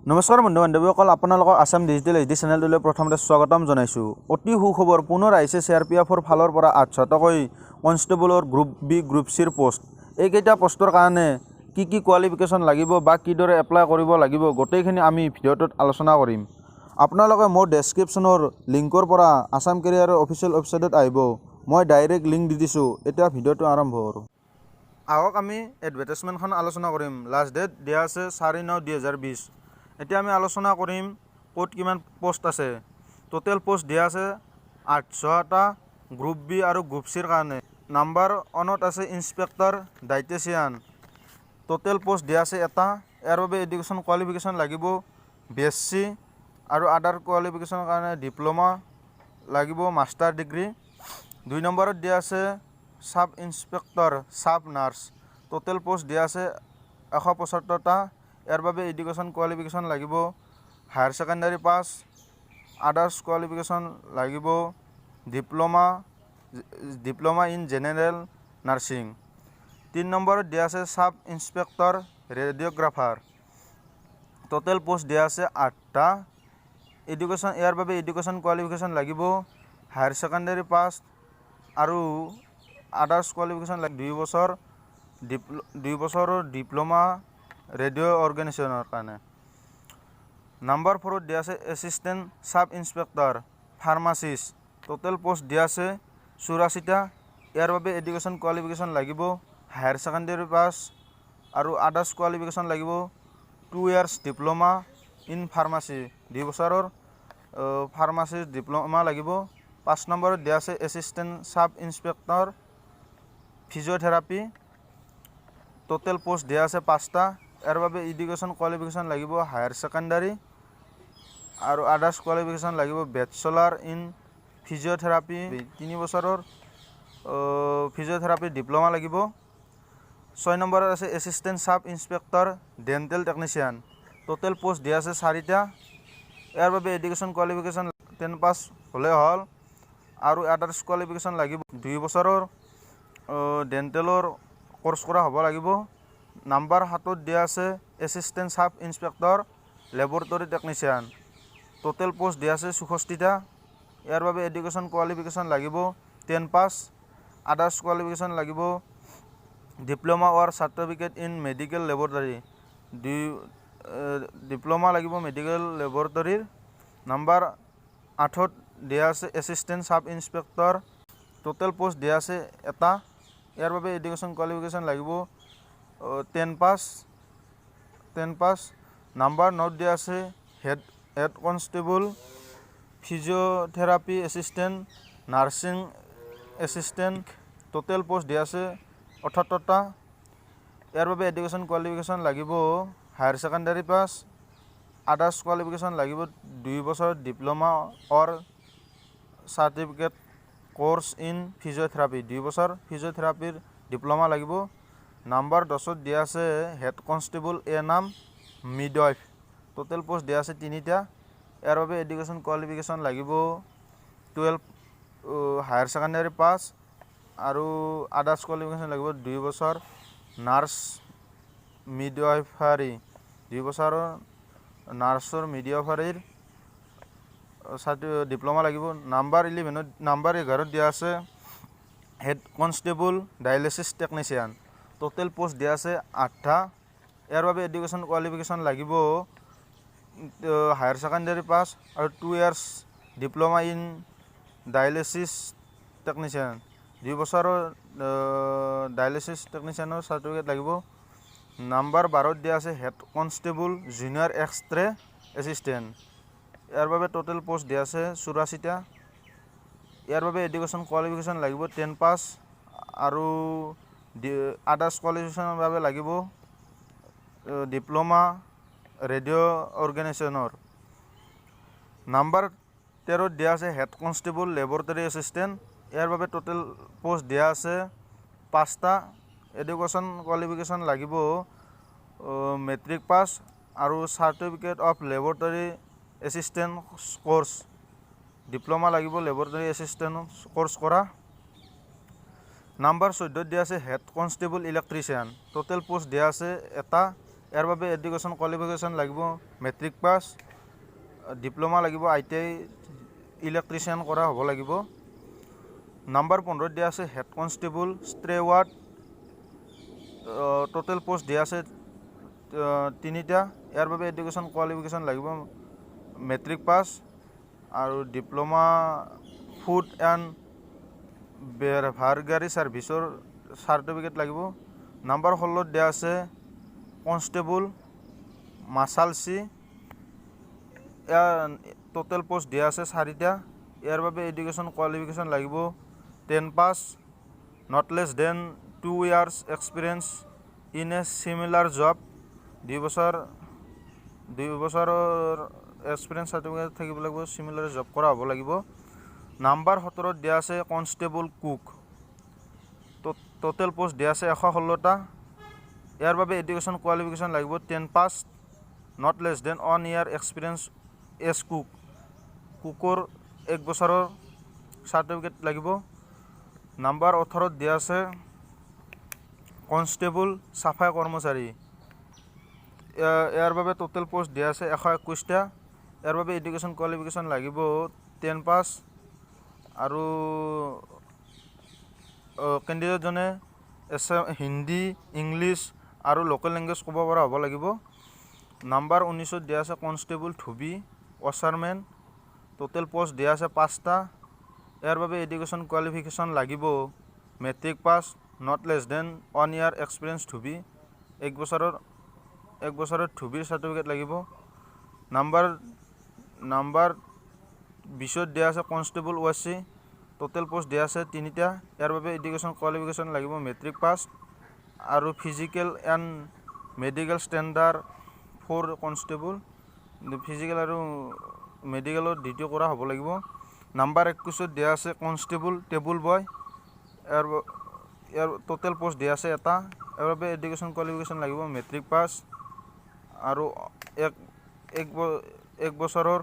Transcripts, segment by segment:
নমস্কাৰ বন্ধু বান্ধৱীসকল, আপোনালোকক আছাম ডিজিটেল এইচডি চেনেলটোলৈ প্ৰথমতে স্বাগতম জনাইছোঁ। অতি সুখবৰ, পুনৰ আহিছে CRPFৰ ফালৰ পৰা 800টকৈ কনষ্টেবলৰ গ্ৰুপ বি গ্ৰুপ চিৰ পোষ্ট। এইকেইটা পোষ্টৰ কাৰণে কি কোৱালিফিকেশ্যন লাগিব বা কিদৰে এপ্লাই কৰিব লাগিব গোটেইখিনি আমি ভিডিঅ'টোত আলোচনা কৰিম। আপোনালোকে মোৰ ডেছক্ৰিপশ্যনৰ লিংকৰ পৰা আছাম কেৰিয়াৰৰ অফিচিয়েল ৱেবছাইটত আহিব। মই ডাইৰেক্ট লিংক দি দিছোঁ। এতিয়া ভিডিঅ'টো আৰম্ভ কৰোঁ। আহক আমি এডভাৰটাইজমেণ্টখন আলোচনা কৰিম। লাষ্ট ডেট দিয়া আছে 4/9/2020। এতিয়া আমি আলোচনা কৰিম ক'ত কিমান পোষ্ট আছে। টোটেল পোষ্ট দিয়া আছে 800টা গ্ৰুপ বি আৰু গ্ৰুপ চিৰ কাৰণে। নাম্বাৰ ওৱানত আছে ইনস্পেক্টৰ ডাইটেচিয়ান। টোটেল পোষ্ট দিয়া আছে এটা। ইয়াৰ বাবে এডুকেশ্যন কোৱালিফিকেশ্যন লাগিব BSc আৰু আদাৰ কোৱালিফিকেশ্যনৰ কাৰণে ডিপ্ল'মা লাগিব, মাষ্টাৰ ডিগ্ৰী। 2 নম্বৰত দিয়া আছে চাব ইনস্পেক্টৰ চাব নাৰ্ছ। টোটেল পোষ্ট দিয়া আছে 175টা। ইয়াৰ বাবে এডুকেশ্যন কোৱালিফিকেশ্যন লাগিব higher secondary pass, others qualification লাগিব ডিপ্ল'মা ইন জেনেৰেল নাৰ্ছিং। 3 নম্বৰত দিয়া আছে চাব ইনস্পেক্টৰ ৰেডিঅ'গ্ৰাফাৰ। টোটেল পোষ্ট দিয়া আছে 8টা। ইয়াৰ বাবে এডুকেশ্যন কোৱালিফিকেশ্যন লাগিব হায়াৰ ছেকেণ্ডাৰী পাছ আৰু আদাৰ্ছ কোৱালিফিকেশ্যন লাগিব 2 বছৰৰ ডিপ্ল'মা ৰেডিঅ' অৰ্গেনাইজেশ্যনৰ কাৰণে। নাম্বাৰ 4ত দিয়া আছে assistant sub inspector pharmacist. Total post দিয়া আছে 84টা। ইয়াৰ বাবে এডুকেশ্যন কোৱালিফিকেশ্যন লাগিব হায়াৰ ছেকেণ্ডাৰী পাছ আৰু আদাৰ্ছ কোৱালিফিকেশ্যন লাগিব 2 ইয়াৰ্ছ ডিপ্ল'মা ইন ফাৰ্মাচী, 2 বছৰৰ ফাৰ্মাচীৰ ডিপ্ল'মা লাগিব। 5 নম্বৰত দিয়া আছে assistant sub inspector physiotherapy. Total post দিয়া আছে 5টা। ইয়াৰ বাবে এডুকেশ্যন কোৱালিফিকেশ্যন লাগিব হায়াৰ ছেকেণ্ডাৰী আৰু আদাৰ্ছ কোৱালিফিকেশ্যন লাগিব বেচেলাৰ ইন ফিজিঅ'থেৰাপি, 3 বছৰৰ ফিজিঅ'থেৰাপি ডিপ্ল'মা লাগিব। 6 নম্বৰত আছে assistant sub inspector dental technician. Total post দিয়া আছে 4টা। ইয়াৰ বাবে এডুকেশ্যন কোৱালিফিকেশ্যন 10 পাছ হ'লে হ'ল আৰু আদাৰ্ছ কোৱালিফিকেশ্যন লাগিব 2 বছৰৰ ডেণ্টেলৰ কোৰ্চ কৰা হ'ব লাগিব। নাম্বাৰ 7ত দিয়া আছে assistant sub inspector laboratory technician. Total post দিয়া আছে 64টা। ইয়াৰ বাবে এডুকেশ্যন কোৱালিফিকেশ্যন লাগিব 10 পাছ, আদাৰ্ছ কোৱালিফিকেশ্যন লাগিব diploma or certificate in medical laboratory, diploma লাগিব মেডিকেল লেবৰেটৰীৰ। নাম্বাৰ 8ত দিয়া আছে assistant sub inspector. Total post দিয়া আছে এটা। ইয়াৰ বাবে এডুকেশ্যন কোৱালিফিকেশ্যন লাগিব 10 পাছ। নাম্বাৰ 9ত দিয়া আছে head constable physiotherapy assistant nursing assistant. Total post দিয়া আছে 78টা। ইয়াৰ বাবে এডুকেশ্যন কোৱালিফিকেশ্যন লাগিব higher secondary pass, others qualification লাগিব 2 বছৰ diploma or certificate course in physiotherapy, 2 বছৰ ফিজিঅ'থেৰাপিৰ ডিপ্ল'মা লাগিব। নাম্বাৰ 10ত দিয়া আছে হেড কনষ্টেবল নাম মিডৱাইফ। টোটেল পোষ্ট দিয়া আছে 3টা। ইয়াৰ বাবে এডুকেশ্যন কোৱালিফিকেশ্যন লাগিব 12 হায়াৰ ছেকেণ্ডাৰী পাছ আৰু আদাৰ্ছ কোৱালিফিকেশ্যন লাগিব 2 বছৰ নাৰ্ছ মিডৱাইফাৰী, 2 বছৰৰ নাৰ্ছৰ মিডৱাইফাৰীৰ ডিপ্ল'মা লাগিব। নাম্বাৰ 11ত দিয়া আছে head constable dialysis technician. Total post দিয়া আছে 8টা। ইয়াৰ বাবে এডুকেশ্যন কোৱালিফিকেশ্যন লাগিব হায়াৰ ছেকেণ্ডাৰী পাছ আৰু 2 years diploma in dialysis technician, 2 বছৰৰ ডায়েলিচিছ টেকনিচিয়ানৰ চাৰ্টিফিকেট লাগিব। নাম্বাৰ 12ত দিয়া আছে head constable junior X ray assistant. ইয়াৰ বাবে টোটেল পোষ্ট দিয়া আছে 84টা। ইয়াৰ বাবে এডুকেশ্যন কোৱালিফিকেশ্যন লাগিব 10 পাছ আৰু আদাৰ্ছ কোৱালিফিকেশ্যনৰ বাবে লাগিব ডিপ্ল'মা ৰেডিঅ' অৰ্গেনাইজেশ্যনৰ। নাম্বাৰ 13ত দিয়া আছে হেড কনষ্টেবল লেবৰেটৰী এছিষ্টেণ্ট। ইয়াৰ বাবে টোটেল পোষ্ট দিয়া আছে 5টা। এডুকেশ্যন কোৱালিফিকেশ্যন লাগিব মেট্ৰিক পাছ আৰু certificate of laboratory assistant course, diploma লাগিব লেবৰেটৰী এছিষ্টেণ্ট কোৰ্চ কৰা। নাম্বাৰ 14ত দিয়া আছে head constable electrician. Total post দিয়া আছে এটা। ইয়াৰ বাবে এডুকেশ্যন কোৱালিফিকেশ্যন লাগিব মেট্ৰিক পাছ, ডিপ্ল'মা লাগিব, ITI ইলেক্ট্ৰিচিয়ান কৰা হ'ব লাগিব। নাম্বাৰ 15 দিয়া আছে head constable steward, total post দিয়া আছে 3টা। ইয়াৰ বাবে এডুকেশ্যন কোৱালিফিকেশ্যন লাগিব মেট্ৰিক পাছ আৰু ডিপ্ল'মা ফুড এণ্ড বেভাৰগাৰী ছাৰ্ভিচৰ চাৰ্টিফিকেট লাগিব। নাম্বাৰ 16 দিয়া আছে কনষ্টেবল মাছালচি, ইয়াৰ টোটেল পোষ্ট দিয়া আছে 4টা। ইয়াৰ বাবে এডুকেশ্যন কোৱালিফিকেশ্যন লাগিব 10 pass, not less than 2 years experience in a similar job, 2 বছৰৰ এক্সপিৰিয়েঞ্চ চাৰ্টিফিকেট থাকিব লাগিব, চিমিলাৰ জব কৰা হ'ব লাগিব। নাম্বাৰ 17 দিয়া আছে কনষ্টেবল কুক, টোটেল পোষ্ট দিয়া আছে 116টা। ইয়াৰ বাবে এডুকেশ্যন কোৱালিফিকেশ্যন লাগিব 10 pass, not less than 1 year experience as cook, কুকৰ 1 বছৰৰ চাৰ্টিফিকেট লাগিব। নাম্বাৰ 18 দিয়া আছে কনষ্টেবল চাফাই কৰ্মচাৰী, ইয়াৰ বাবে টোটেল পোষ্ট দিয়া আছে 121টা। ইয়াৰ বাবে এডুকেশ্যন কোৱালিফিকেশ্যন লাগিব 10 পাছ আৰু কেণ্ডিডেটজনে হিন্দী, ইংলিছ আৰু লোকেল লেংগুৱেজ ক'ব পৰা হ'ব লাগিব। নাম্বাৰ 19 দিয়া আছে constable dhobi washerman, total post দিয়া আছে 5টা। ইয়াৰ বাবে এডুকেশ্যন কোৱালিফিকেশ্যন লাগিব matric pass, not less than 1 year experience dhobi, 1 বছৰৰ ধুবিৰ চাৰ্টিফিকেট লাগিব। নাম্বাৰ 20 দিয়া আছে কনষ্টেবল ওৱাচি, টোটেল পোষ্ট দিয়া আছে 3টা। ইয়াৰ বাবে এডুকেশ্যন কোৱালিফিকেশ্যন লাগিব মেট্ৰিক পাছ আৰু physical and medical standard for constable, physical আৰু মেডিকেলত ডিউটি কৰা হ'ব লাগিব। নাম্বাৰ 21 দিয়া আছে কনষ্টেবল টেবুল বয়, ইয়াৰ টোটেল পোষ্ট দিয়া আছে 1টা। ইয়াৰ বাবে এডুকেশ্যন কোৱালিফিকেশ্যন লাগিব মেট্ৰিক পাছ আৰু 1 বছৰৰ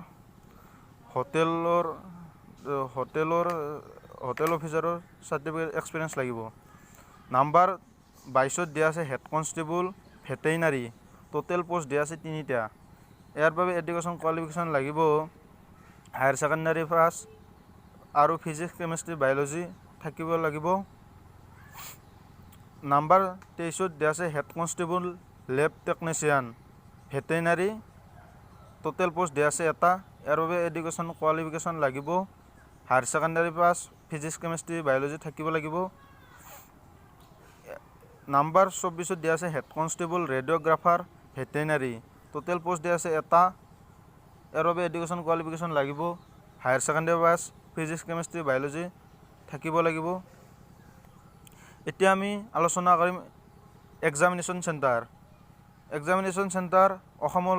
হোটেল অফিচাৰৰ চাৰ্টিফিকেট এক্সপিৰিয়েঞ্চ লাগিব। নাম্বাৰ 22 দিয়া আছে head constable veterinary, total post দিয়া আছে 3টা। ইয়াৰ বাবে এডুকেশ্যন কোৱালিফিকেশ্যন লাগিব হায়াৰ ছেকেণ্ডাৰী পাছ আৰু ফিজিক্স, কেমেষ্ট্ৰি, বায়'লজি থাকিব লাগিব। নাম্বাৰ 23 দিয়া আছে head constable lab technician veterinary, total post দিয়া আছে 1টা। ইয়াৰ বাবে এডুকেশ্যন কোৱালিফিকেশ্যন লাগিব হায়াৰ ছেকেণ্ডাৰী পাছ, ফিজিক্স, কেমেষ্ট্ৰি, বায়'লজি থাকিব লাগিব। নাম্বাৰ 24 দিয়া আছে head constable radiographer veterinary, total post দিয়া আছে 1টা। ইয়াৰ বাবে এডুকেশ্যন কোৱালিফিকেশ্যন লাগিব হায়াৰ ছেকেণ্ডাৰী পাছ, ফিজিক্স, কেমেষ্ট্ৰি, বায়'লজি থাকিব লাগিব। এতিয়া আমি আলোচনা কৰিম এক্সামিনেশ্যন চেণ্টাৰ। অসমৰ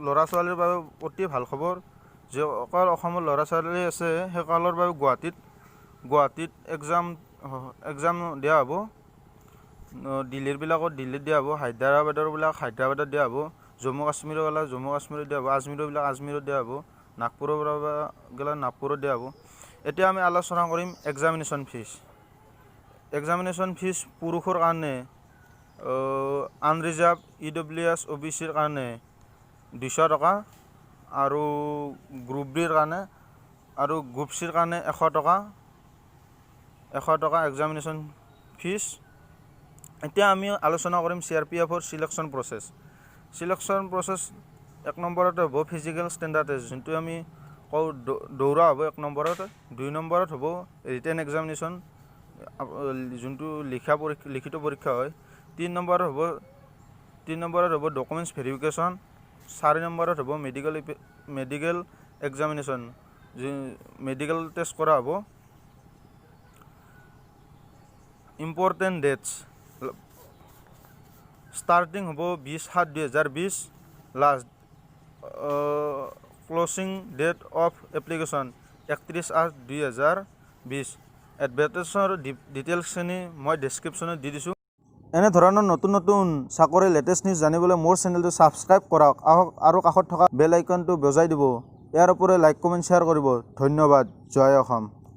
ল'ৰা ছোৱালীৰ বাবে অতি ভাল খবৰ, যিসকল অসমৰ ল'ৰা ছোৱালী আছে সেইসকলৰ বাবে গুৱাহাটীত এক্সাম দিয়া হ'ব। দিল্লীৰবিলাকত দিল্লীত দিয়া হ'ব, হায়দৰাবাদৰবিলাক হায়দৰাবাদত দিয়া হ'ব, জম্মু কাশ্মীৰত দিয়া হ'ব, আজমীৰবিলাক আজমীৰত দিয়া হ'ব, নাগপুৰৰ গেলা নাগপুৰত দিয়া হ'ব। এতিয়া আমি আলোচনা কৰিম এক্সামিনেশ্যন ফিজ। পুৰুষৰ কাৰণে আনৰিজাৰ্ভ EWS OBCৰ কাৰণে 200 টকা আৰু গ্ৰুপ ডিৰ কাৰণে আৰু গ্ৰুপ চিৰ কাৰণে 100 টকা এক্সামিনেশ্যন ফিজ। এতিয়া আমি আলোচনা কৰিম CRPFৰ চিলেকশ্যন প্ৰচেছ। 1 নম্বৰতে হ'ব ফিজিকেল ষ্টেণ্ডাৰ্ড টেষ্ট, যোনটো আমি কওঁ দৌৰা হ'ব 1 নম্বৰত। 2 নম্বৰত হ'ব ৰিটেন এক্সামিনেশ্যন, যোনটো লিখিত পৰীক্ষা হয়। 3 নম্বৰত হ'ব ডকুমেণ্টছ ভেৰিফিকেশ্যন। 4 নম্বৰত হ'ব মেডিকেল এক্সামিনেশ্যন, মেডিকেল টেষ্ট কৰা হ'ব। ইম্পৰ্টেণ্ট ডেটছ ষ্টাৰ্টিং হ'ব 20/7/2020, last closing date of application 31/8/2020। এডভাৰ্টাইজৰ ডিটেইলছখিনি মই ডেছক্ৰিপশ্যনত দি দিছোঁ। এনেধৰণৰ নতুন চাকৰি লেটেষ্ট নিউজ জানিবলৈ মোৰ চেনেলটো ছাবস্ক্ৰাইব কৰক আৰু কাষত থকা বেল আইকনটো বজাই দিব। ইয়াৰ উপৰি লাইক, কমেণ্ট, শ্বেয়াৰ কৰিব। ধন্যবাদ। জয় অসম।